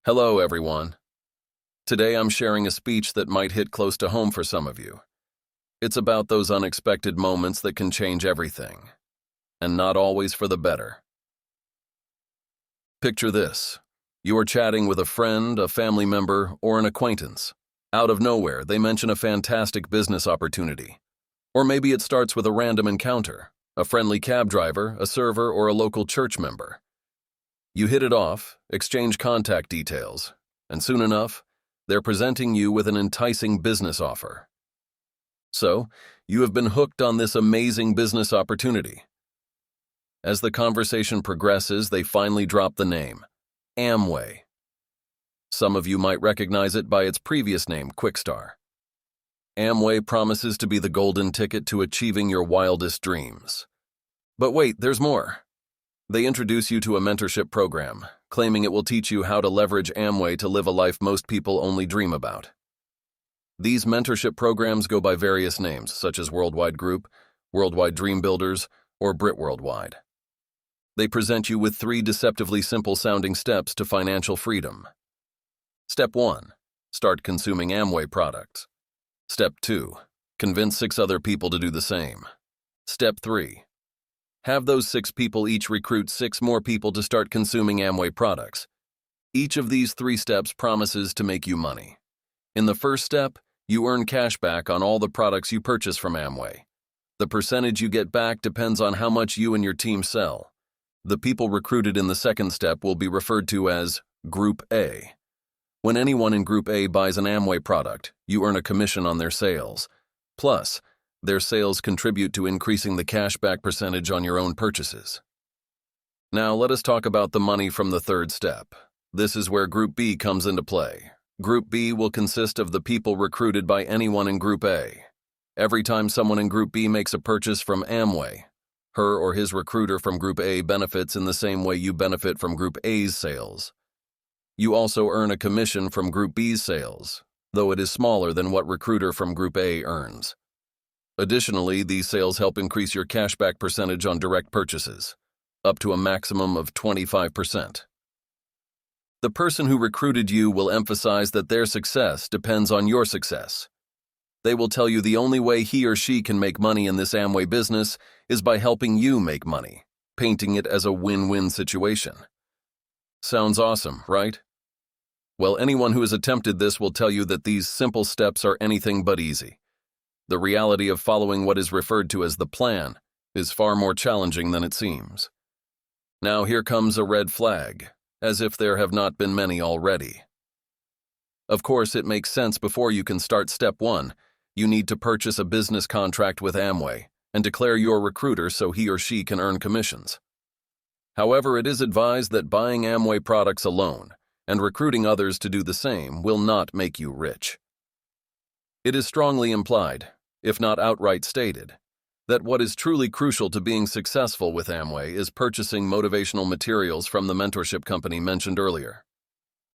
Hello, everyone. Today I'm sharing a speech that might hit close to home for some of you. It's about those unexpected moments that can change everything, and not always for the better. Picture this. You are chatting with a friend, a family member, or an acquaintance. Out of nowhere, they mention a fantastic business opportunity. Or maybe it starts with a random encounter, a friendly cab driver, a server, or a local church member. You hit it off, exchange contact details, and soon enough, they're presenting you with an enticing business offer. So, you have been hooked on this amazing business opportunity. As the conversation progresses, they finally drop the name, Amway. Some of you might recognize it by its previous name, Quickstar. Amway promises to be the golden ticket to achieving your wildest dreams. But wait, there's more. They introduce you to a mentorship program, claiming it will teach you how to leverage Amway to live a life most people only dream about. These mentorship programs go by various names, such as Worldwide Group, Worldwide Dream Builders, or Brit Worldwide. They present you with 3 deceptively simple-sounding steps to financial freedom. Step 1. Start consuming Amway products. Step 2. Convince 6 other people to do the same. Step 3. Have those 6 people each recruit 6 more people to start consuming Amway products. Each of these 3 steps promises to make you money. In the first step, you earn cash back on all the products you purchase from Amway. The percentage you get back depends on how much you and your team sell. The people recruited in the second step will be referred to as Group A. When anyone in Group A buys an Amway product, you earn a commission on their sales. Plus, their sales contribute to increasing the cashback percentage on your own purchases. Now let us talk about the money from the third step. This is where Group B comes into play. Group B will consist of the people recruited by anyone in Group A. Every time someone in Group B makes a purchase from Amway, her or his recruiter from Group A benefits in the same way you benefit from Group A's sales. You also earn a commission from Group B's sales, though it is smaller than what recruiter from Group A earns. Additionally, these sales help increase your cashback percentage on direct purchases, up to a maximum of 25%. The person who recruited you will emphasize that their success depends on your success. They will tell you the only way he or she can make money in this Amway business is by helping you make money, painting it as a win-win situation. Sounds awesome, right? Well, anyone who has attempted this will tell you that these simple steps are anything but easy. The reality of following what is referred to as the plan is far more challenging than it seems. Now here comes a red flag, as if there have not been many already. Of course, it makes sense before you can start step 1, you need to purchase a business contract with Amway and declare your recruiter so he or she can earn commissions. However, it is advised that buying Amway products alone and recruiting others to do the same will not make you rich. It is strongly implied, if not outright stated, that what is truly crucial to being successful with Amway is purchasing motivational materials from the mentorship company mentioned earlier.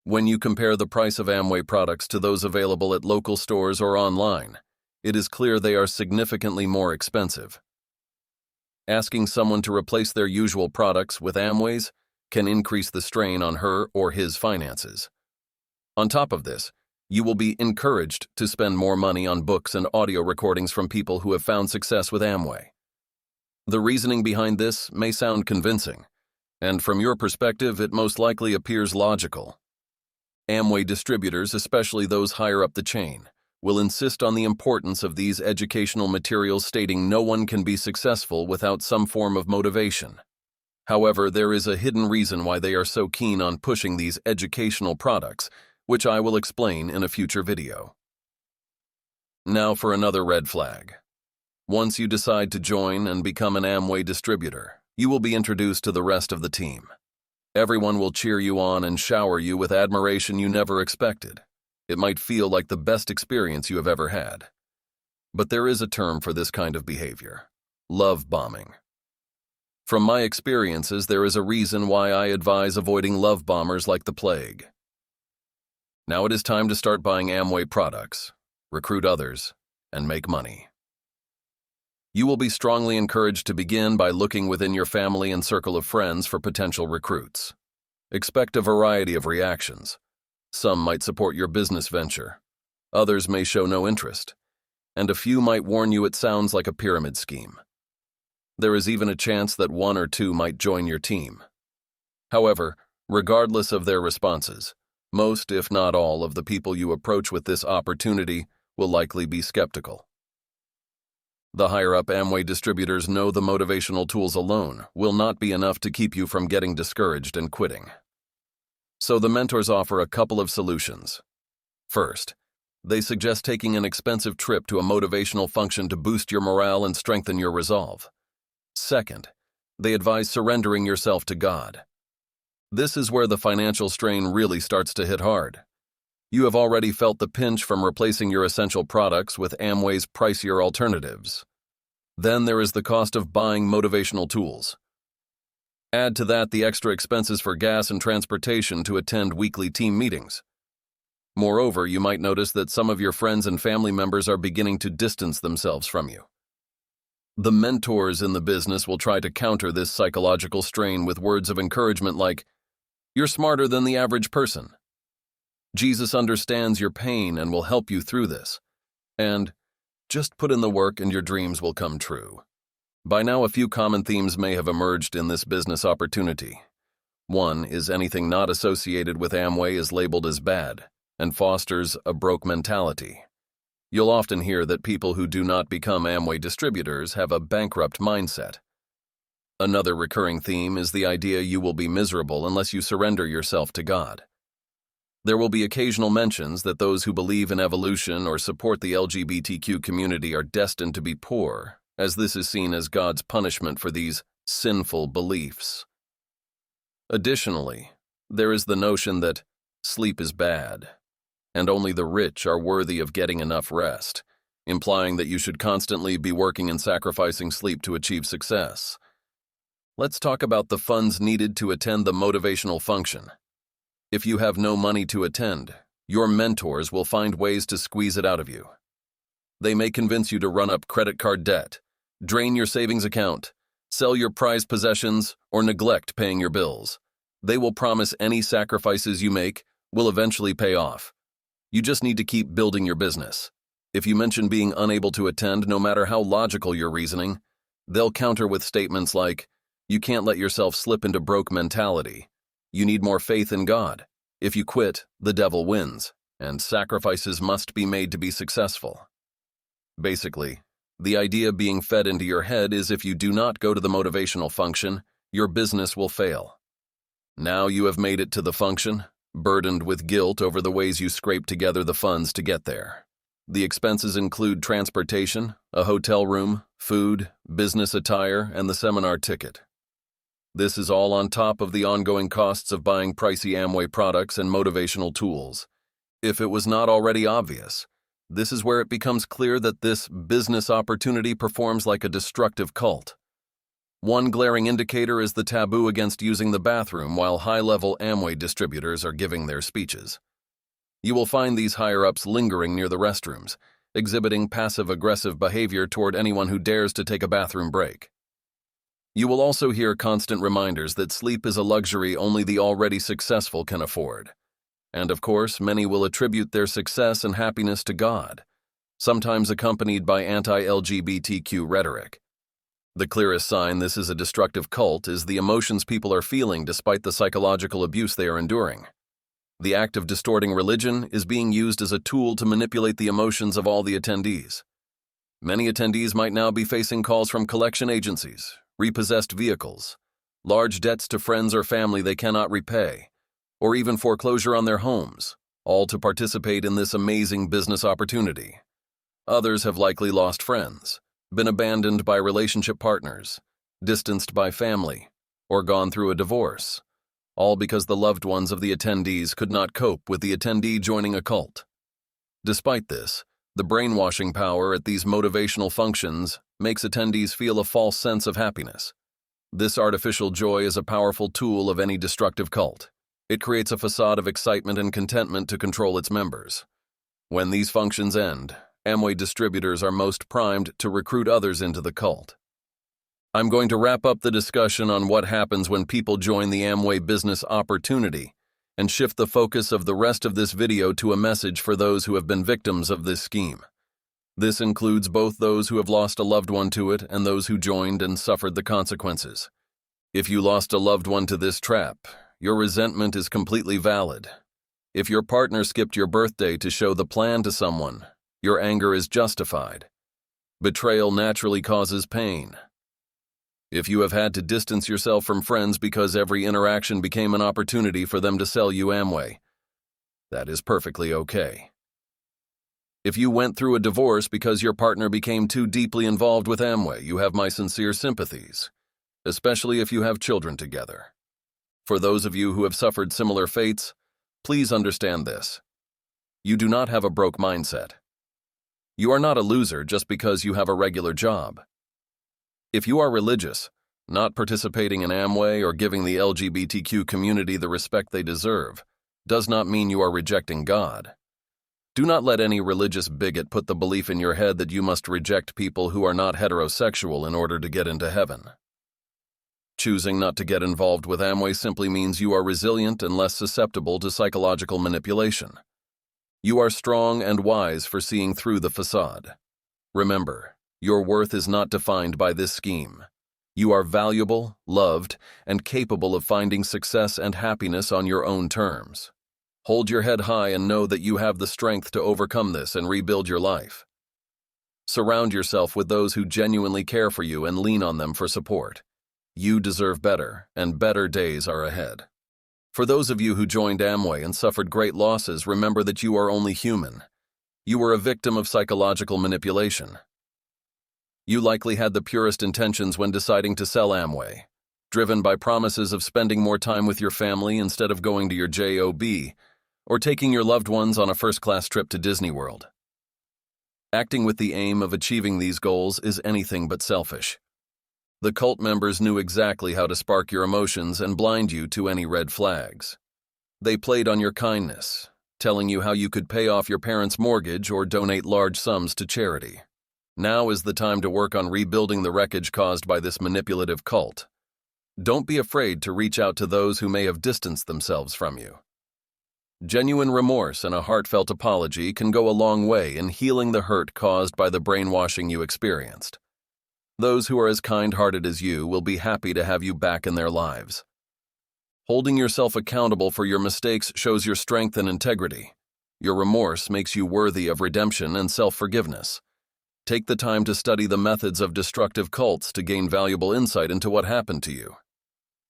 When you compare the price of Amway products to those available at local stores or online, it is clear they are significantly more expensive. Asking someone to replace their usual products with Amway's can increase the strain on her or his finances. On top of this, you will be encouraged to spend more money on books and audio recordings from people who have found success with Amway. The reasoning behind this may sound convincing, and from your perspective, it most likely appears logical. Amway distributors, especially those higher up the chain, will insist on the importance of these educational materials, stating no one can be successful without some form of motivation. However, there is a hidden reason why they are so keen on pushing these educational products, which I will explain in a future video. Now for another red flag. Once you decide to join and become an Amway distributor, you will be introduced to the rest of the team. Everyone will cheer you on and shower you with admiration you never expected. It might feel like the best experience you have ever had. But there is a term for this kind of behavior: love bombing. From my experiences, there is a reason why I advise avoiding love bombers like the plague. Now it is time to start buying Amway products, recruit others, and make money. You will be strongly encouraged to begin by looking within your family and circle of friends for potential recruits. Expect a variety of reactions, Some might support your business venture. Others may show no interest. And a few might warn you it sounds like a pyramid scheme. There is even a chance that one or two might join your team. However, regardless of their responses, most, if not all, of the people you approach with this opportunity will likely be skeptical. The higher-up Amway distributors know the motivational tools alone will not be enough to keep you from getting discouraged and quitting. So the mentors offer a couple of solutions. First, they suggest taking an expensive trip to a motivational function to boost your morale and strengthen your resolve. Second, they advise surrendering yourself to God. This is where the financial strain really starts to hit hard. You have already felt the pinch from replacing your essential products with Amway's pricier alternatives. Then there is the cost of buying motivational tools. Add to that the extra expenses for gas and transportation to attend weekly team meetings. Moreover, you might notice that some of your friends and family members are beginning to distance themselves from you. The mentors in the business will try to counter this psychological strain with words of encouragement like, "You're smarter than the average person. Jesus understands your pain and will help you through this. And just put in the work and your dreams will come true." By now, a few common themes may have emerged in this business opportunity. One is anything not associated with Amway is labeled as bad and fosters a broke mentality. You'll often hear that people who do not become Amway distributors have a bankrupt mindset. Another recurring theme is the idea you will be miserable unless you surrender yourself to God. There will be occasional mentions that those who believe in evolution or support the LGBTQ community are destined to be poor, as this is seen as God's punishment for these sinful beliefs. Additionally, there is the notion that sleep is bad, and only the rich are worthy of getting enough rest, implying that you should constantly be working and sacrificing sleep to achieve success. Let's talk about the funds needed to attend the motivational function. If you have no money to attend, your mentors will find ways to squeeze it out of you. They may convince you to run up credit card debt, drain your savings account, sell your prized possessions, or neglect paying your bills. They will promise any sacrifices you make will eventually pay off. You just need to keep building your business. If you mention being unable to attend, no matter how logical your reasoning, they'll counter with statements like, "You can't let yourself slip into broke mentality. You need more faith in God. If you quit, the devil wins, and sacrifices must be made to be successful." Basically, the idea being fed into your head is if you do not go to the motivational function, your business will fail. Now you have made it to the function, burdened with guilt over the ways you scraped together the funds to get there. The expenses include transportation, a hotel room, food, business attire, and the seminar ticket. This is all on top of the ongoing costs of buying pricey Amway products and motivational tools. If it was not already obvious, this is where it becomes clear that this business opportunity performs like a destructive cult. One glaring indicator is the taboo against using the bathroom while high-level Amway distributors are giving their speeches. You will find these higher-ups lingering near the restrooms, exhibiting passive-aggressive behavior toward anyone who dares to take a bathroom break. You will also hear constant reminders that sleep is a luxury only the already successful can afford. And of course, many will attribute their success and happiness to God, sometimes accompanied by anti-LGBTQ rhetoric. The clearest sign this is a destructive cult is the emotions people are feeling despite the psychological abuse they are enduring. The act of distorting religion is being used as a tool to manipulate the emotions of all the attendees. Many attendees might now be facing calls from collection agencies, repossessed vehicles, large debts to friends or family they cannot repay, or even foreclosure on their homes, all to participate in this amazing business opportunity. Others have likely lost friends, been abandoned by relationship partners, distanced by family, or gone through a divorce, all because the loved ones of the attendees could not cope with the attendee joining a cult. Despite this, the brainwashing power at these motivational functions makes attendees feel a false sense of happiness. This artificial joy is a powerful tool of any destructive cult. It creates a facade of excitement and contentment to control its members. When these functions end, Amway distributors are most primed to recruit others into the cult. I'm going to wrap up the discussion on what happens when people join the Amway business opportunity and shift the focus of the rest of this video to a message for those who have been victims of this scheme. This includes both those who have lost a loved one to it and those who joined and suffered the consequences. If you lost a loved one to this trap, your resentment is completely valid. If your partner skipped your birthday to show the plan to someone, your anger is justified. Betrayal naturally causes pain. If you have had to distance yourself from friends because every interaction became an opportunity for them to sell you Amway, that is perfectly okay. If you went through a divorce because your partner became too deeply involved with Amway, you have my sincere sympathies, especially if you have children together. For those of you who have suffered similar fates, please understand this. You do not have a broke mindset. You are not a loser just because you have a regular job. If you are religious, not participating in Amway or giving the LGBTQ community the respect they deserve does not mean you are rejecting God. Do not let any religious bigot put the belief in your head that you must reject people who are not heterosexual in order to get into heaven. Choosing not to get involved with Amway simply means you are resilient and less susceptible to psychological manipulation. You are strong and wise for seeing through the facade. Remember, your worth is not defined by this scheme. You are valuable, loved, and capable of finding success and happiness on your own terms. Hold your head high and know that you have the strength to overcome this and rebuild your life. Surround yourself with those who genuinely care for you and lean on them for support. You deserve better, and better days are ahead. For those of you who joined Amway and suffered great losses, remember that you are only human. You were a victim of psychological manipulation. You likely had the purest intentions when deciding to sell Amway, driven by promises of spending more time with your family instead of going to your job, or taking your loved ones on a first-class trip to Disney World. Acting with the aim of achieving these goals is anything but selfish. The cult members knew exactly how to spark your emotions and blind you to any red flags. They played on your kindness, telling you how you could pay off your parents' mortgage or donate large sums to charity. Now is the time to work on rebuilding the wreckage caused by this manipulative cult. Don't be afraid to reach out to those who may have distanced themselves from you. Genuine remorse and a heartfelt apology can go a long way in healing the hurt caused by the brainwashing you experienced. Those who are as kind-hearted as you will be happy to have you back in their lives. Holding yourself accountable for your mistakes shows your strength and integrity. Your remorse makes you worthy of redemption and self-forgiveness. Take the time to study the methods of destructive cults to gain valuable insight into what happened to you.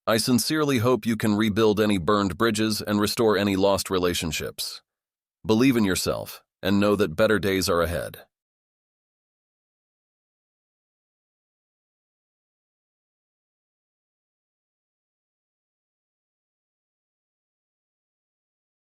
I sincerely hope you can rebuild any burned bridges and restore any lost relationships. Believe in yourself and know that better days are ahead.